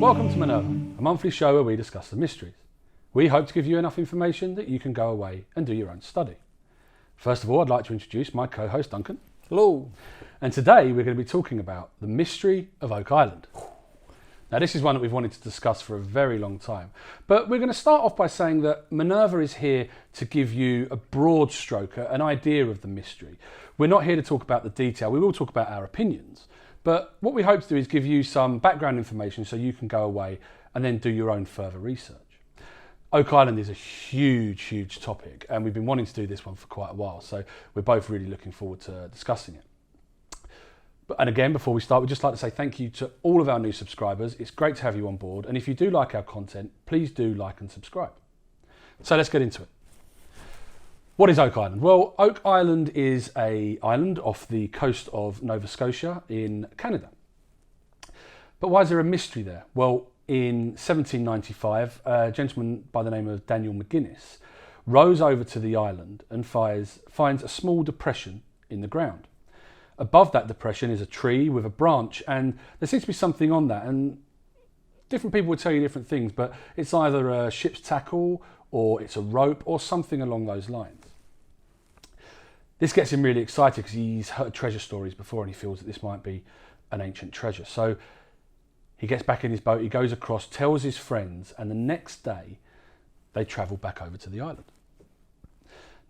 Welcome to Minerva, a monthly show where we discuss the mysteries. We hope to give you enough information that you can go away and do your own study. First of all, I'd like to introduce my co-host Duncan. Hello. And today we're going to be talking about the mystery of Oak Island. Now this is one that we've wanted to discuss for a very long time, but we're going to start off by saying that Minerva is here to give you a broad stroke, an idea of the mystery. We're not here to talk about the detail, we will talk about our opinions, but what we hope to do is give you some background information so you can go away and then do your own further research. Oak Island is a huge topic, and we've been wanting to do this one for quite a while, so we're both really looking forward to discussing it. And again, before we start, we'd just like to say thank you to all of our new subscribers. It's great to have you on board. And if you do like our content, please do like and subscribe. So let's get into it. What is Oak Island? Well, Oak Island is an island off the coast of Nova Scotia in Canada. But why is there a mystery there? Well, in 1795, a gentleman by the name of Daniel McGuinness rows over to the island and finds a small depression in the ground. Above that depression is a tree with a branch, and there seems to be something on that, and different people would tell you different things, but it's either a ship's tackle or it's a rope or something along those lines. This gets him really excited because he's heard treasure stories before and he feels that this might be an ancient treasure. So he gets back in his boat, he goes across, tells his friends, and the next day they travel back over to the island.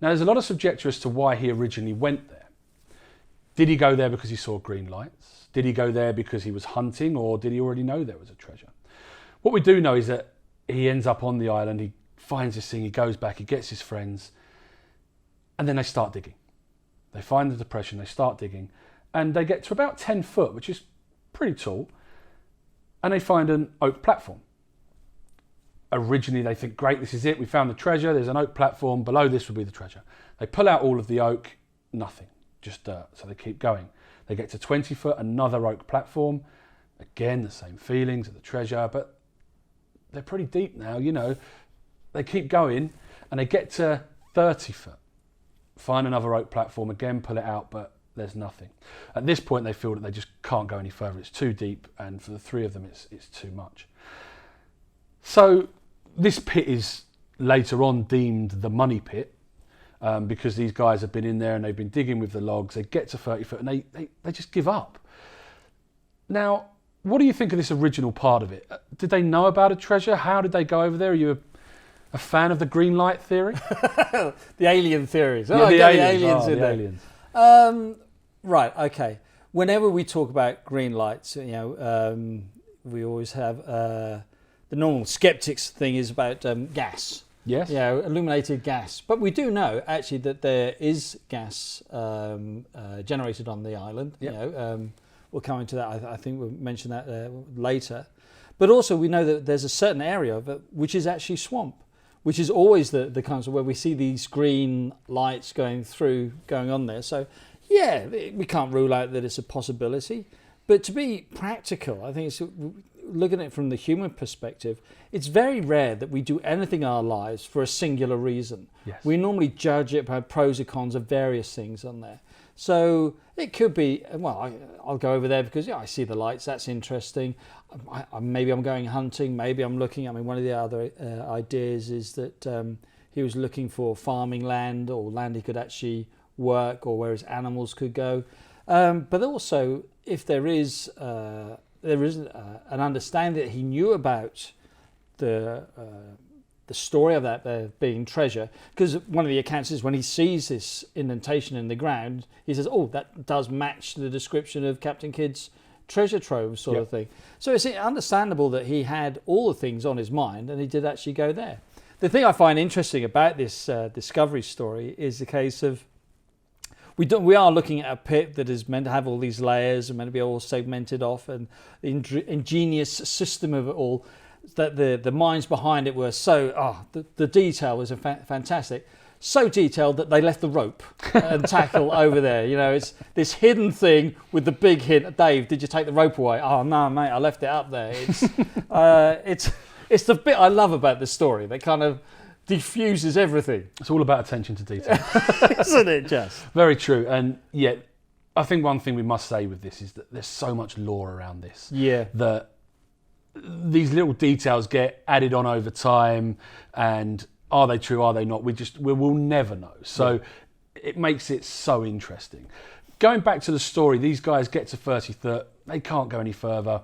Now there's a lot of conjecture as to why he originally went there. Did he go there because he saw green lights? Did he go there because he was hunting, or did he already know there was a treasure? What we do know is that he ends up on the island, he finds this thing, he goes back, he gets his friends, and then they start digging. They find the depression, they start digging, and they get to about 10 foot, which is pretty tall, and they find an oak platform. Originally they think, great, this is it, we found the treasure, there's an oak platform, below this would be the treasure. They pull out all of the oak, nothing. Just dirt, so they keep going. They get to 20 foot, another oak platform. Again, the same feelings of the treasure, but they're pretty deep now, you know. They keep going, and they get to 30 foot. Find another oak platform, again pull it out, but there's nothing. At this point, they feel that they just can't go any further. It's too deep, and for the three of them, it's too much. So this pit is later on deemed the money pit, because these guys have been in there and they've been digging with the logs. They get to 30 foot and they just give up. Now, what do you think of this original part of it? Did they know about a treasure? How did they go over there? Are you a fan of the green light theory? The alien theories. Yeah, the aliens in there. Aliens. Right, okay. Whenever we talk about green lights, you know, we always have the normal skeptics thing is about gas. Yes. Yeah, illuminated gas. But we do know actually that there is gas generated on the island. Yep. You know, we'll come into that. I think we'll mention that later. But also we know that there's a certain area of it which is actually swamp, which is always the kind of where we see these green lights going on there. So yeah, we can't rule out that it's a possibility. But to be practical, I think it's looking at it from the human perspective, it's very rare that we do anything in our lives for a singular reason. Yes. We normally judge it by pros and cons of various things on there. So it could be, well, I'll go over there because I see the lights, that's interesting. Maybe I'm going hunting, maybe I'm looking, one of the other ideas is that he was looking for farming land or land he could actually work or where his animals could go. But also, if there is an understanding that he knew about the story of that there being treasure, because one of the accounts is when he sees this indentation in the ground, he says, "Oh, that does match the description of Captain Kidd's treasure trove sort of thing." So it's understandable that he had all the things on his mind, and he did actually go there. The thing I find interesting about this discovery story is the case of we are looking at a pit that is meant to have all these layers and meant to be all segmented off, and the ingenious system of it all, that the minds behind it were so, the detail was fantastic. So detailed that they left the rope and tackle over there. You know, it's this hidden thing with the big hint. Dave, did you take the rope away? Oh no, mate, I left it up there. It's the bit I love about the story. That kind of diffuses everything. It's all about attention to detail. Isn't it just? Very true. And yet, I think one thing we must say with this is that there's so much lore around this. Yeah. That these little details get added on over time, and are they true, are they not? We'll never know. So it makes it so interesting. Going back to the story, these guys get to 33rd, they can't go any further,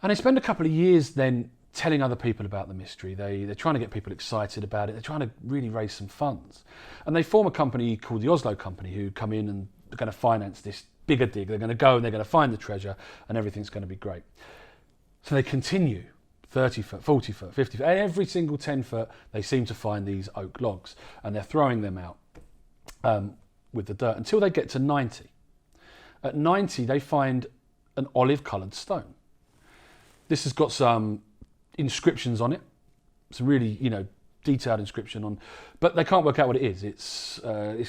and they spend a couple of years then telling other people about the mystery. They're trying to get people excited about it. They're trying to really raise some funds. And they form a company called the Oslo Company, who come in and are going to finance this bigger dig. They're going to go and they're going to find the treasure, and everything's going to be great. So they continue 30 foot, 40 foot, 50 foot. Every single 10 foot, they seem to find these oak logs, and they're throwing them out with the dirt until they get to 90. At 90, they find an olive-coloured stone. This has got some inscriptions on it. It's a really, detailed inscription on, but they can't work out what it is. It's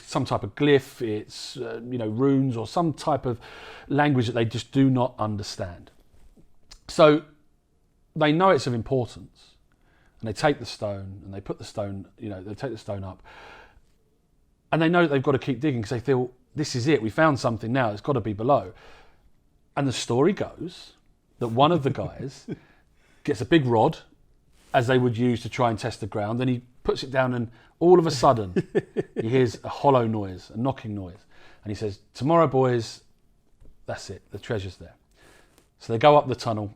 some type of glyph. It's runes or some type of language that they just do not understand. So they know it's of importance, and they take the stone and they put the stone. They take the stone up, and they know that they've got to keep digging because they feel this is it. We found something now. It's got to be below. And the story goes that one of the guys gets a big rod, as they would use to try and test the ground, and he puts it down, and all of a sudden he hears a hollow noise, a knocking noise, and he says, "Tomorrow, boys, that's it, the treasure's there." So they go up the tunnel,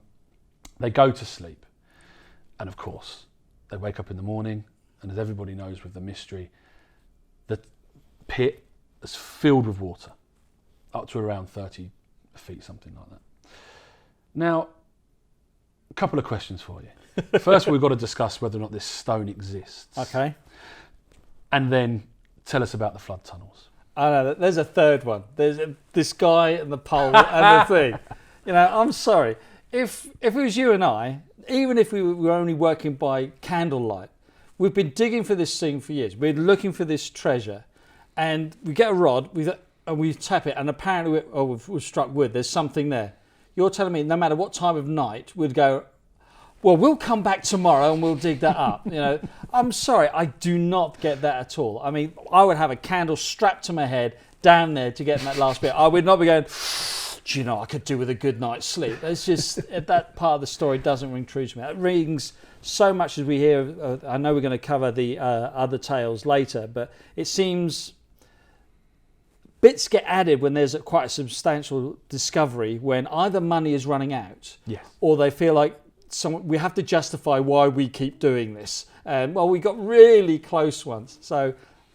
they go to sleep, and of course they wake up in the morning, and as everybody knows with the mystery, the pit is filled with water, up to around 30 feet, something like that. Now, a couple of questions for you. First, we've got to discuss whether or not this stone exists. Okay. And then tell us about the flood tunnels. I know, there's a third one. There's this guy and the pole and the thing. I'm sorry. If it was you and I, even if we were only working by candlelight, we've been digging for this thing for years. We're looking for this treasure, and we get a rod, and we tap it, and apparently we've struck wood. There's something there. You're telling me no matter what time of night, we'd go, well, we'll come back tomorrow and we'll dig that up. I'm sorry, I do not get that at all. I mean, I would have a candle strapped to my head down there to get in that last bit. I would not be going, I could do with a good night's sleep. It's just, that part of the story doesn't ring true to me. It rings so much as we hear, I know we're going to cover the other tales later, but it seems bits get added when there's quite a substantial discovery, when either money is running out, yes, or they feel like we have to justify why we keep doing this. And we got really close once. So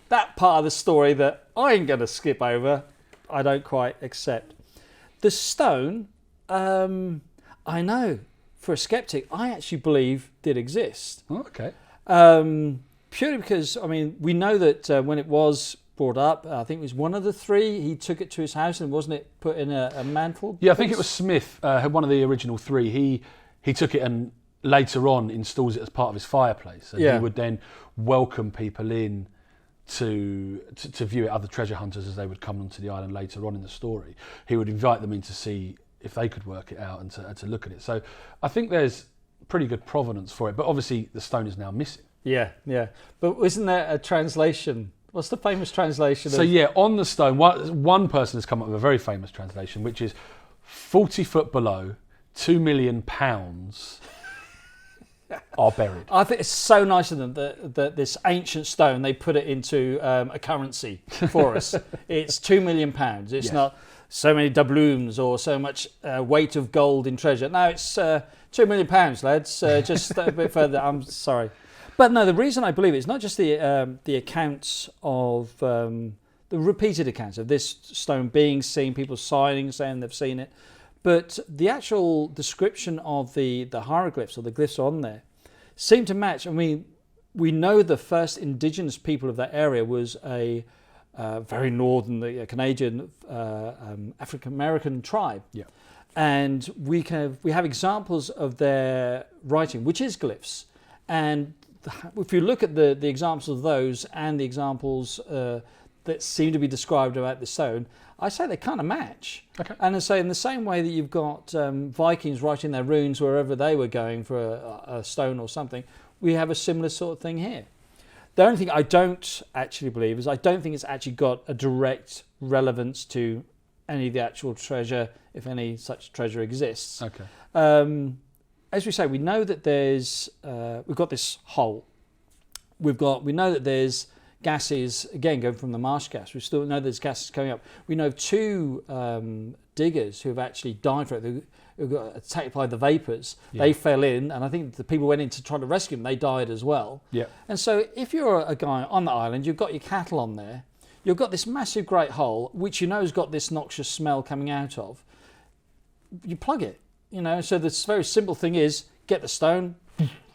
that part of the story that I ain't going to skip over, I don't quite accept. The stone, I know, for a skeptic, I actually believe did exist. Oh, okay. Purely because, we know that when it was brought up, I think it was one of the three, he took it to his house, and wasn't it put in a mantle? Yeah, I think it was Smith, one of the original three. He took it and later on installs it as part of his fireplace, and he would then welcome people in to view it, other treasure hunters as they would come onto the island later on in the story. He would invite them in to see if they could work it out and to look at it. So I think there's pretty good provenance for it, but obviously the stone is now missing. Yeah. But isn't there a translation? What's the famous translation? So on the stone, one person has come up with a very famous translation, which is 40 foot below, 2 million pounds are buried. I think it's so nice of them that this ancient stone, they put it into a currency for us. It's 2 million pounds. It's not so many doubloons or so much weight of gold in treasure. No, it's 2 million pounds, lads. Just a bit further. I'm sorry. But no, the reason I believe it's not just the accounts of the repeated accounts of this stone being seen, people signing, saying they've seen it, but the actual description of the hieroglyphs or the glyphs on there seem to match. We know the first indigenous people of that area was a very northern Canadian African American tribe. Yeah. And we have examples of their writing, which is glyphs. And if you look at the examples of those and the examples that seem to be described about the stone, I say they kind of match. Okay. And I say in the same way that you've got Vikings writing their runes wherever they were going for a stone or something, we have a similar sort of thing here. The only thing I don't actually believe is I don't think it's actually got a direct relevance to any of the actual treasure, if any such treasure exists. Okay. as we say, we know that we've got this hole. We know that there's gases, again, going from the marsh gas. We still know there's gases coming up. We know of 2 diggers who have actually died for it, who got attacked by the vapours. They fell in, and I think the people went in to try to rescue them. They died as well. Yeah. And so if you're a guy on the island, you've got your cattle on there, you've got this massive great hole, which you know has got this noxious smell coming out of. You plug it, so this very simple thing is get the stone,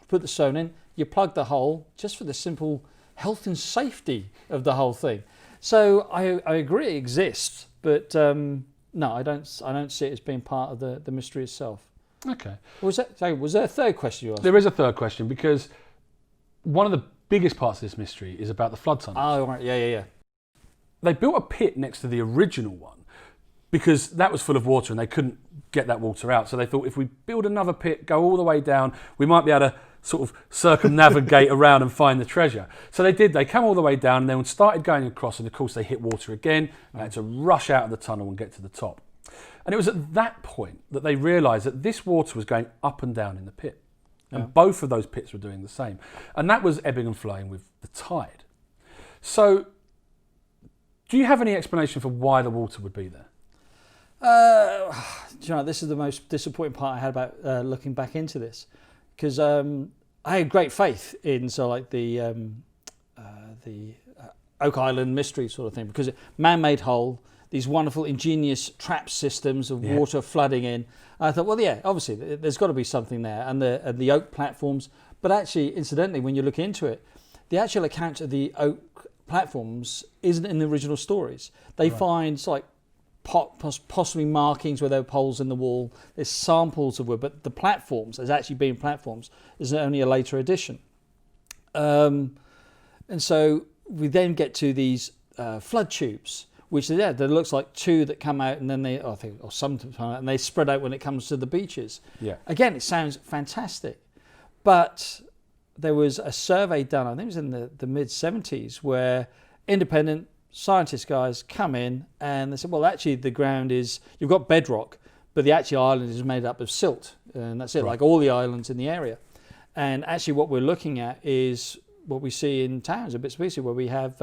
put the stone in, you plug the hole, just for the simple health and safety of the whole thing. So I agree it exists, but no, I don't see it as being part of the mystery itself. Okay. Was there a third question you asked? There is a third question, because one of the biggest parts of this mystery is about the flood tunnels. Oh, right. Yeah. They built a pit next to the original one because that was full of water and they couldn't get that water out. So they thought, if we build another pit, go all the way down, we might be able to sort of circumnavigate around and find the treasure. So they did. They came all the way down and then started going across, and of course they hit water again. They had to rush out of the tunnel and get to the top. And it was at that point that they realised that this water was going up and down in the pit. And both of those pits were doing the same. And that was ebbing and flowing with the tide. So do you have any explanation for why the water would be there? This is the most disappointing part I had about looking back into this, because I had great faith in the Oak Island mystery sort of thing, because man-made hole, these wonderful ingenious trap systems of water flooding in. I thought, well, yeah, obviously there's got to be something there, and the oak platforms. But actually, incidentally, when you look into it, the actual account of the oak platforms isn't in the original stories. They find possibly markings where there were holes in the wall. There's samples of wood, but the platforms, as actually being platforms, is only a later addition. And so we then get to these flood tubes, which there looks like 2 that come out, and then and they spread out when it comes to the beaches. Yeah. Again, it sounds fantastic, but there was a survey done, I think it was in the mid-70s, where independent scientist guys come in and they said, well, actually the ground you've got bedrock, but the actual island is made up of silt, and that's it, like all the islands in the area. And actually what we're looking at is what we see in towns, a bit spacey, where we have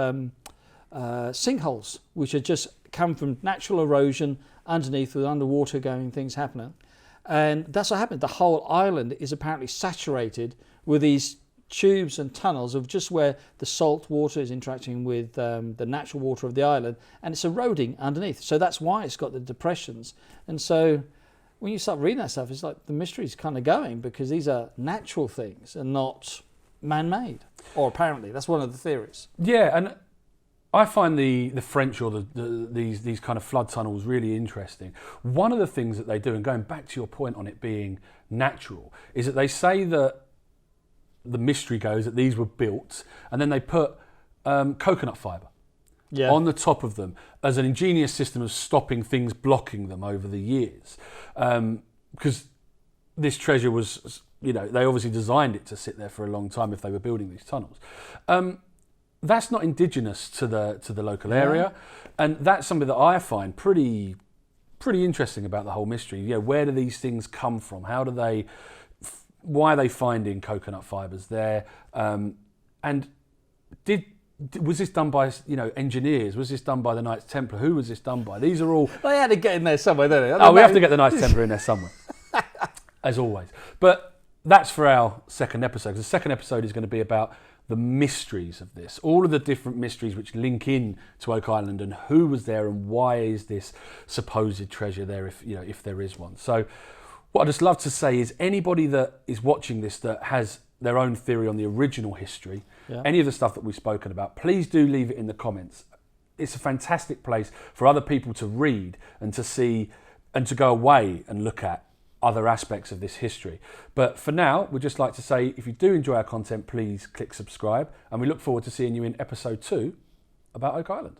sinkholes, which had just come from natural erosion underneath with underwater going things happening. And that's what happened. The whole island is apparently saturated with these tubes and tunnels of just where the salt water is interacting with the natural water of the island, and it's eroding underneath. So that's why it's got the depressions. And so when you start reading that stuff, it's like the mystery's kind of going, because these are natural things and not man-made. Or apparently, that's one of the theories. Yeah, and I find the French or these kind of flood tunnels really interesting. One of the things that they do, and going back to your point on it being natural, is that they say that the mystery goes that these were built and then they put coconut fibre on the top of them as an ingenious system of stopping things blocking them over the years. Because this treasure was, they obviously designed it to sit there for a long time if they were building these tunnels. That's not indigenous to the local area, and that's something that I find pretty interesting about the whole mystery. Yeah, where do these things come from? How do they? Why are they finding coconut fibres there? And was this done by engineers? Was this done by the Knights Templar? Who was this done by? These are all. They had to get in there somewhere, don't they? Oh, we have to get the Knights Templar in there somewhere, as always. But that's for our second episode. The second episode is going to be about the mysteries of this, all of the different mysteries which link in to Oak Island, and who was there and why is this supposed treasure there, if there is one. So what I'd just love to say is, anybody that is watching this that has their own theory on the original history, any of the stuff that we've spoken about, please do leave it in the comments. It's a fantastic place for other people to read and to see and to go away and look at other aspects of this history. But for now, we'd just like to say, if you do enjoy our content, please click subscribe, and we look forward to seeing you in episode 2 about Oak Island.